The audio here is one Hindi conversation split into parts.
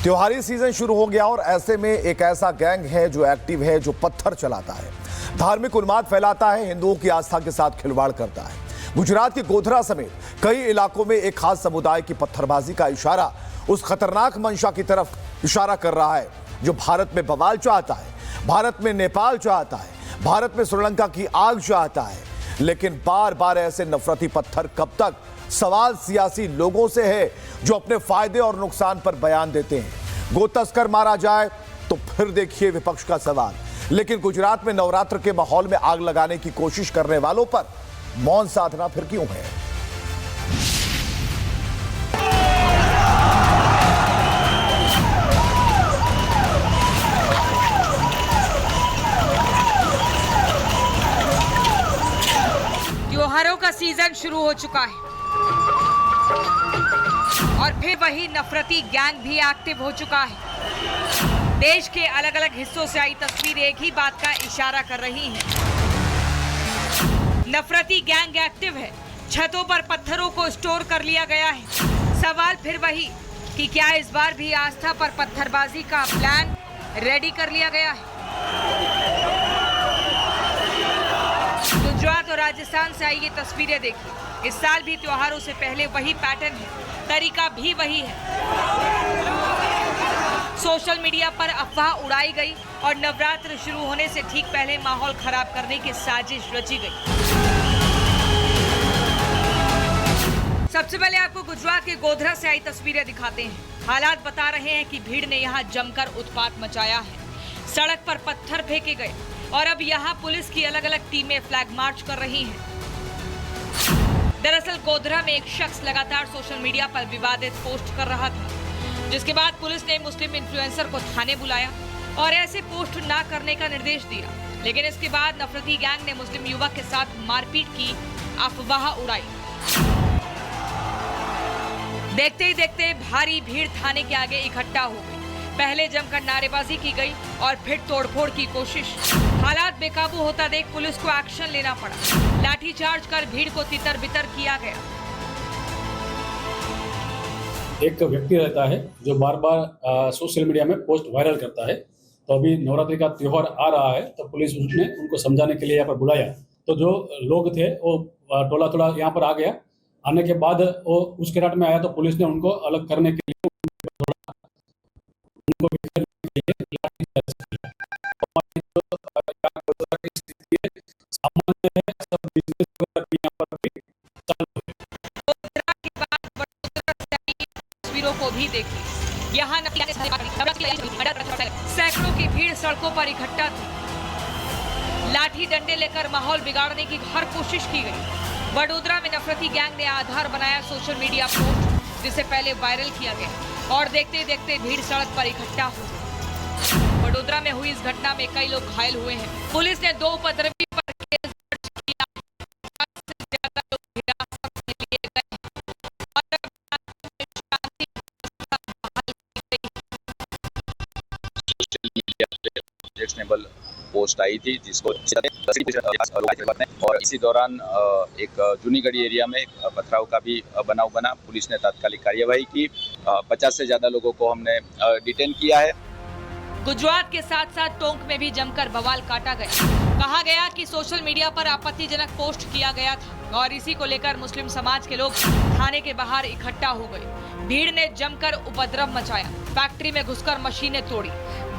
त्योहारी सीजन शुरू हो गया और ऐसे में एक ऐसा गैंग है जो एक्टिव है, जो पत्थर चलाता है, धार्मिक उन्माद फैलाता है, हिंदुओं की आस्था के साथ खिलवाड़ करता है। गुजरात के गोधरा समेत कई इलाकों में एक खास समुदाय की पत्थरबाजी का इशारा उस खतरनाक मंशा की तरफ इशारा कर रहा है जो भारत में बवाल चाहता है, भारत में नेपाल चाहता है, भारत में श्रीलंका की आग चाहता है। लेकिन बार बार ऐसे नफरती पत्थर कब तक? सवाल सियासी लोगों से है जो अपने फायदे और नुकसान पर बयान देते हैं। गो तस्कर मारा जाए तो फिर देखिए विपक्ष का सवाल। लेकिन गुजरात में नवरात्र के माहौल में आग लगाने की कोशिश करने वालों पर मौन साधना फिर क्यों है? त्योहारों का सीजन शुरू हो चुका है और फिर वही नफरती गैंग भी एक्टिव हो चुका है। देश के अलग अलग हिस्सों से आई तस्वीर एक ही बात का इशारा कर रही है। नफरती गैंग एक्टिव है, छतों पर पत्थरों को स्टोर कर लिया गया है। सवाल फिर वही कि क्या इस बार भी आस्था पर पत्थरबाजी का प्लान रेडी कर लिया गया है? गुजरात और राजस्थान से आई ये तस्वीरें देखिए। इस साल भी त्योहारों से पहले वही पैटर्न है, तरीका भी वही है। सोशल मीडिया पर अफवाह उड़ाई गई और नवरात्र शुरू होने से ठीक पहले माहौल खराब करने की साजिश रची गई। सबसे पहले आपको गुजरात के गोधरा से आई तस्वीरें दिखाते हैं। हालात बता रहे हैं कि भीड़ ने यहां जमकर उत्पात मचाया है। सड़क पर पत्थर फेंके गए और अब यहां पुलिस की अलग अलग टीमें फ्लैग मार्च कर रही हैं। दरअसल गोधरा में एक शख्स लगातार सोशल मीडिया पर विवादित पोस्ट कर रहा था, जिसके बाद पुलिस ने मुस्लिम इन्फ्लुएंसर को थाने बुलाया और ऐसे पोस्ट ना करने का निर्देश दिया। लेकिन इसके बाद नफरती गैंग ने मुस्लिम युवक के साथ मारपीट की अफवाह उड़ाई। देखते ही देखते भारी भीड़ थाने के आगे इकट्ठा हो गई। पहले जमकर नारेबाजी की गई और फिर तोड़फोड़ की कोशिश। हालात बेकाबू होता देख पुलिस को एक्शन लेना पड़ा। लाठीचार्ज कर भीड़ को तितर बितर किया गया। एक व्यक्ति रहता है जो बार बार सोशल मीडिया में पोस्ट वायरल करता है। तो अभी नवरात्रि का त्योहार आ रहा है तो पुलिस ने उनको समझाने के लिए यहाँ पर बुलाया। तो जो लोग थे वो टोला टोला यहाँ पर आ गया। आने के बाद वो उसके रात में आया तो पुलिस ने उनको अलग करने के लिए तस्वीरों को भी देखिए। यहाँ सैकड़ों की भीड़ सड़कों पर इकट्ठा थी। लाठी डंडे लेकर माहौल बिगाड़ने की हर कोशिश की गई। वडोदरा में नफरती गैंग ने आधार बनाया सोशल मीडिया पोस्ट, जिसे पहले वायरल किया गया और देखते देखते भीड़ सड़क पर इकट्ठा हो गई। वडोदरा में हुई इस घटना में कई लोग घायल हुए हैं। पुलिस ने 2 उपद्रवी पर केस दर्ज किया। ज्यादा लोग हिरासत में लिए गए और शांति ऑब्जेक्शनेबल पोस्ट आई थी जिसको और इसी दौरान एक जूनीगढ़ी एरिया में पथराव का भी बनाव बना। पुलिस ने तात्कालिक कार्यवाही की। 50 से ज्यादा लोगों को हमने डिटेन किया है। गुजरात के साथ साथ टोंक में भी जमकर बवाल काटा गया। कहा गया कि सोशल मीडिया पर आपत्तिजनक पोस्ट किया गया था और इसी को लेकर मुस्लिम समाज के लोग थाने के बाहर इकट्ठा हो गए। भीड़ ने जमकर उपद्रव मचाया। फैक्ट्री में घुसकर मशीनें तोड़ी,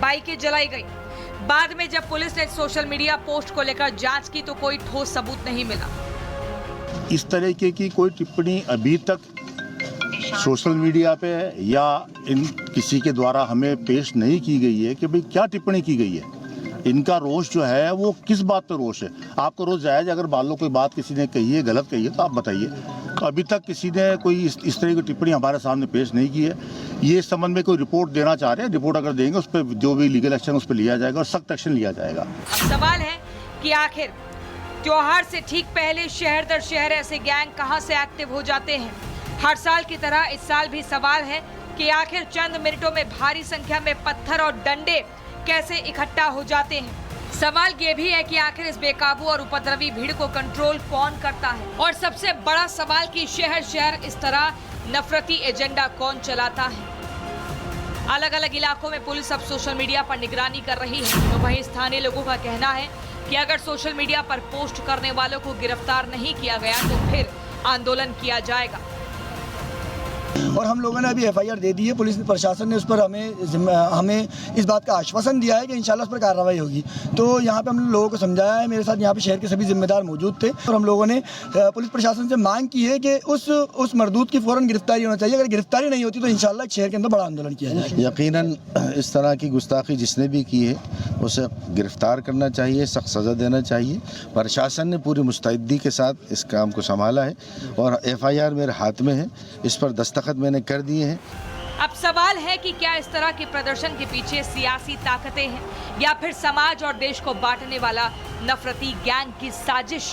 बाइकें जलाई गई। बाद में जब पुलिस ने सोशल मीडिया पोस्ट को लेकर जांच की तो कोई ठोस सबूत नहीं मिला। इस तरीके की कोई टिप्पणी अभी तक सोशल मीडिया पे या इन किसी के द्वारा हमें पेश नहीं की गई है कि भाई क्या टिप्पणी की गई है। इनका रोष जो है वो किस बात पर रोष है? आपका रोष जायज, अगर मान लो कोई बात किसी ने कही है, गलत कही है तो आप बताइए। तो अभी तक किसी ने कोई इस तरह की टिप्पणी हमारे सामने पेश नहीं की है। ये इस संबंध में कोई रिपोर्ट देना चाह रहे हैं, रिपोर्ट अगर देंगे उस पर जो भी लीगल एक्शन उस पर लिया जाएगा और सख्त एक्शन लिया जाएगा। अब सवाल है कि आखिर त्योहार से ठीक पहले शहर दर शहर ऐसे गैंग कहां से एक्टिव हो जाते हैं? हर साल की तरह इस साल भी सवाल है कि आखिर चंद मिनटों में भारी संख्या में पत्थर और डंडे कैसे इकट्ठा हो जाते हैं? सवाल ये भी है कि आखिर इस बेकाबू और उपद्रवी भीड़ को कंट्रोल कौन करता है? और सबसे बड़ा सवाल कि शहर शहर इस तरह नफरती एजेंडा कौन चलाता है? अलग अलग इलाकों में पुलिस अब सोशल मीडिया पर निगरानी कर रही है, तो वहीं स्थानीय लोगों का कहना है कि अगर सोशल मीडिया पर पोस्ट करने वालों को गिरफ्तार नहीं किया गया तो फिर आंदोलन किया जाएगा। और हम लोगों ने अभी एफआईआर दे दी है। पुलिस प्रशासन ने उस पर हमें इस बात का आश्वासन दिया है कि इंशाल्लाह उस पर कार्रवाई होगी। तो यहाँ पे हम लोगों को समझाया है, मेरे साथ यहाँ पे शहर के सभी जिम्मेदार मौजूद थे और हम लोगों ने पुलिस प्रशासन से मांग की है कि उस मरदूद की फौरन गिरफ्तारी होना चाहिए। अगर गिरफ्तारी नहीं होती तो इंशाल्लाह शहर के अंदर बड़ा आंदोलन किया जाएगा। यकीनन इस तरह की गुस्ताखी जिसने भी की है उसे गिरफ्तार करना चाहिए, सख्त सज़ा देना चाहिए। प्रशासन ने पूरी मुस्तैदी के साथ इस काम को संभाला है और एफआईआर मेरे हाथ में है, इस पर दस्तखत मैंने कर दिए हैं। अब सवाल है कि क्या इस तरह के प्रदर्शन के पीछे सियासी ताकतें हैं या फिर समाज और देश को बांटने वाला नफरती गैंग की साजिश।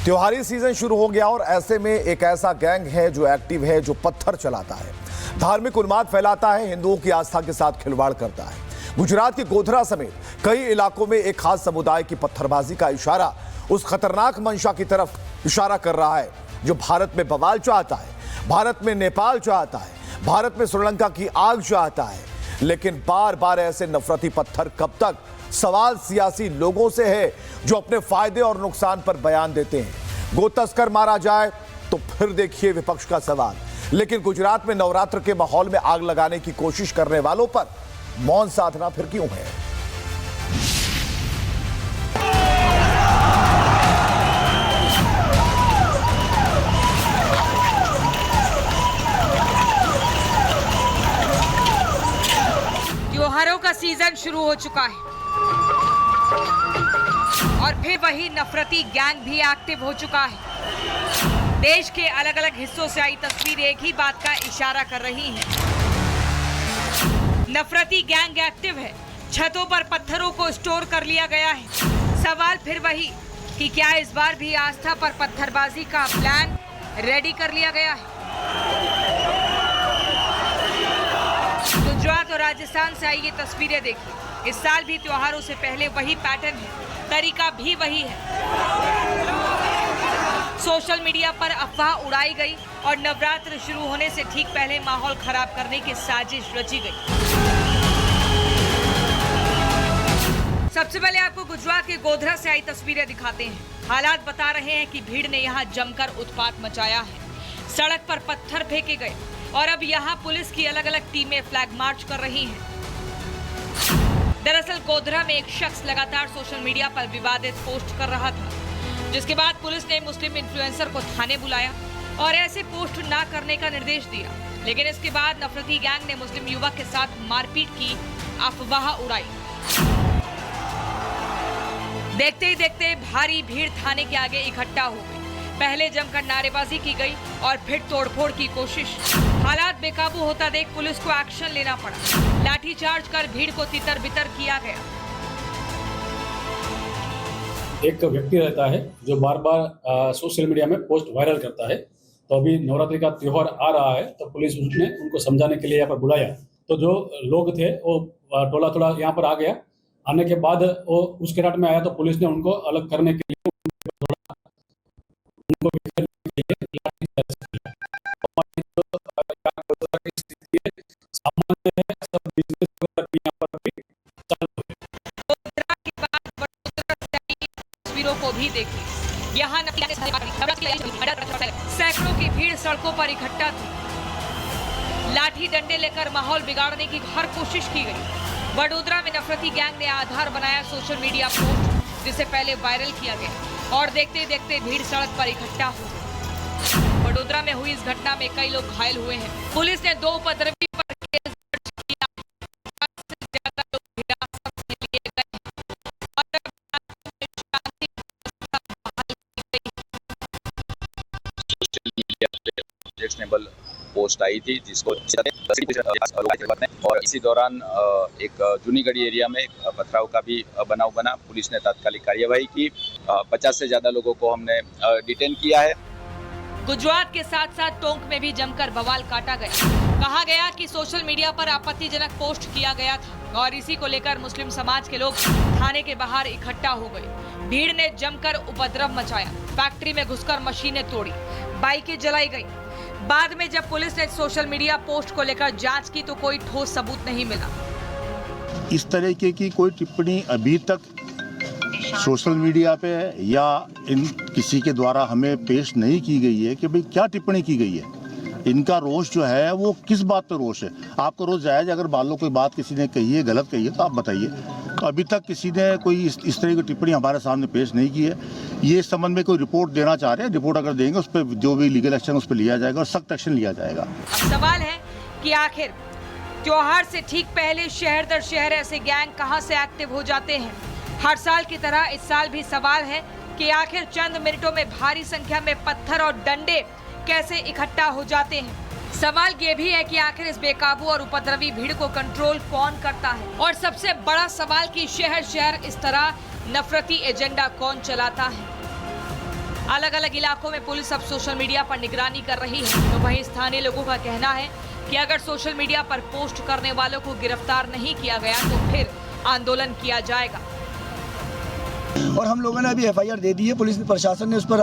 त्योहारी सीजन शुरू हो गया और ऐसे में एक ऐसा गैंग है जो एक्टिव है, जो पत्थर चलाता है, धार्मिक उन्माद फैलाता है, हिंदुओं की आस्था के साथ खिलवाड़ करता है। गुजरात के गोधरा समेत कई इलाकों में एक खास समुदाय की पत्थरबाजी का इशारा उस खतरनाक मंशा की तरफ इशारा कर रहा है जो भारत में बवाल चाहता है, भारत में नेपाल चाहता है, भारत में श्रीलंका की आग चाहता है। लेकिन बार बार ऐसे नफरती पत्थर कब तक? सवाल सियासी लोगों से है जो अपने फायदे और नुकसान पर बयान देते हैं। गो तस्कर मारा जाए तो फिर देखिए विपक्ष का सवाल। लेकिन गुजरात में नवरात्र के माहौल में आग लगाने की कोशिश करने वालों पर मौन साधना फिर क्यों है? त्योहारों का सीजन शुरू हो चुका है और फिर वही नफरती गैंग भी एक्टिव हो चुका है। देश के अलग अलग हिस्सों से आई तस्वीर एक ही बात का इशारा कर रही है। नफरती गैंग एक्टिव है, छतों पर पत्थरों को स्टोर कर लिया गया है। सवाल फिर वही कि क्या इस बार भी आस्था पर पत्थरबाजी का प्लान रेडी कर लिया गया है? गुजरात और राजस्थान से आई ये तस्वीरें देखिए। इस साल भी त्योहारों से पहले वही पैटर्न है, तरीका भी वही है। सोशल मीडिया पर अफवाह उड़ाई गई और नवरात्र शुरू होने से ठीक पहले माहौल खराब करने की साजिश रची गई। सबसे पहले आपको गुजरात के गोधरा से आई तस्वीरें दिखाते हैं। हालात बता रहे हैं कि भीड़ ने यहां जमकर उत्पात मचाया है। सड़क पर पत्थर फेंके गए और अब यहां पुलिस की अलग अलग टीमें फ्लैग मार्च कर रही हैं। दरअसल गोधरा में एक शख्स लगातार सोशल मीडिया पर विवादित पोस्ट कर रहा था, जिसके बाद पुलिस ने मुस्लिम इन्फ्लुएंसर को थाने बुलाया और ऐसे पोस्ट ना करने का निर्देश दिया। लेकिन इसके बाद नफरती गैंग ने मुस्लिम युवक के साथ मारपीट की अफवाह उड़ाई। देखते ही देखते भारी भीड़ थाने के आगे इकट्ठा हो गई। पहले जमकर नारेबाजी की गई और फिर तोड़फोड़ की कोशिश। हालात बेकाबू होता देख पुलिस को एक्शन लेना पड़ा। लाठीचार्ज कर भीड़ को तितर बितर किया गया। एक व्यक्ति रहता है जो बार बार सोशल मीडिया में पोस्ट वायरल करता है। तो अभी नवरात्रि का त्योहार आ रहा है तो पुलिस ने उनको समझाने के लिए यहाँ पर बुलाया। तो जो लोग थे वो टोला थोड़ा यहाँ पर आ गया। आने के बाद वो उसके रात में आया तो पुलिस ने उनको अलग करने के लिए तस्वीरों को भी देखिए। यहाँ सैकड़ों की भीड़ सड़कों पर इकट्ठा थी। लाठी डंडे लेकर माहौल बिगाड़ने की हर कोशिश की गई। वडोदरा में नफरती गैंग ने आधार बनाया सोशल मीडिया पोस्ट, जिसे पहले वायरल किया गया और देखते देखते भीड़ सड़क पर इकट्ठा हो गई। वडोदरा में हुई इस घटना में कई लोग घायल हुए हैं। पुलिस ने 2 उपद्रवी पर केस दर्ज किया। 10 से ज्यादा लोग हिरासत में लिए गए हैं और शांति सोशल मीडिया पे ऑब्जेक्शनेबल पोस्ट आई थी जिसको और इसी दौरान एक जूनीगढ़ी एरिया में पथराव का भी बनाव बना। पुलिस ने तात्कालिक कार्यवाही की। 50 से ज्यादा लोगों को हमने डिटेन किया है। गुजरात के साथ साथ टोंक में भी जमकर बवाल काटा गया। कहा गया कि सोशल मीडिया पर आपत्तिजनक पोस्ट किया गया था और इसी को लेकर मुस्लिम समाज के लोग थाने के बाहर इकट्ठा हो गए। भीड़ ने जमकर उपद्रव मचाया। फैक्ट्री में घुसकर मशीनें तोड़ी, बाइकें जलाई गई। बाद में जब पुलिस ने सोशल मीडिया पोस्ट को लेकर जांच की तो कोई ठोस सबूत नहीं मिला। इस तरीके की कोई टिप्पणी अभी तक सोशल मीडिया पे या इन किसी के द्वारा हमें पेश नहीं की गई है कि भाई क्या टिप्पणी की गई है। इनका रोष जो है वो किस बात पर रोष है। आपका रोष जायज़, अगर मान लो कोई बात किसी ने कही है, गलत कही है, तो आप बताइए। तो अभी तक किसी ने कोई इस तरह की टिप्पणी हमारे सामने पेश नहीं की है। ये इस संबंध में कोई रिपोर्ट देना चाह रहे हैं, रिपोर्ट अगर देंगे उस पर जो भी लीगल एक्शन उस पर लिया जाएगा और सख्त एक्शन लिया जाएगा। अब सवाल है कि आखिर त्योहार से ठीक पहले शहर दर शहर ऐसे गैंग कहां से एक्टिव हो जाते हैं। हर साल की तरह इस साल भी सवाल है कि आखिर चंद मिनटों में भारी संख्या में पत्थर और डंडे कैसे इकट्ठा हो जाते हैं। सवाल ये भी है कि आखिर इस बेकाबू और उपद्रवी भीड़ को कंट्रोल कौन करता है, और सबसे बड़ा सवाल कि शहर शहर इस तरह नफरती एजेंडा कौन चलाता है। अलग अलग इलाकों में पुलिस अब सोशल मीडिया पर निगरानी कर रही है, तो वहीं स्थानीय लोगों का कहना है कि अगर सोशल मीडिया पर पोस्ट करने वालों को गिरफ्तार नहीं किया गया तो फिर आंदोलन किया जाएगा। और हम लोगों ने अभी एफआईआर दे दी है। पुलिस प्रशासन ने उस पर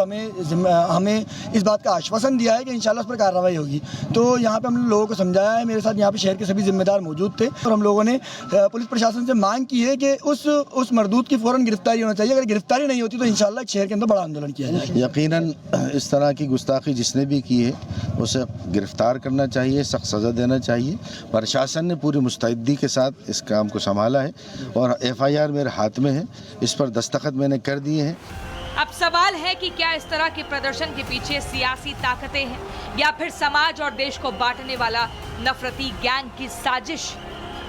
हमें इस बात का आश्वासन दिया है कि इंशाल्लाह उस पर कार्रवाई होगी। तो यहाँ पे हम लोगों को समझाया है। मेरे साथ यहाँ पे शहर के सभी जिम्मेदार मौजूद थे और हम लोगों ने पुलिस प्रशासन से मांग की है कि उस मरदूद की फ़ौरन गिरफ्तारी होना चाहिए। अगर गिरफ्तारी नहीं होती तो इंशाल्लाह शहर के अंदर बड़ा आंदोलन किया जाएगा। यकीनन इस तरह की गुस्ताखी जिसने भी की है उसे गिरफ्तार करना चाहिए, सख्त सज़ा देना चाहिए। प्रशासन ने पूरी मुस्तैदी के साथ इस काम को संभाला है और एफआईआर मेरे हाथ में है, इस पर दस्तखत मैंने कर दिए हैं। अब सवाल है कि क्या इस तरह के प्रदर्शन के पीछे सियासी ताकतें हैं या फिर समाज और देश को बांटने वाला नफरती गैंग की साजिश।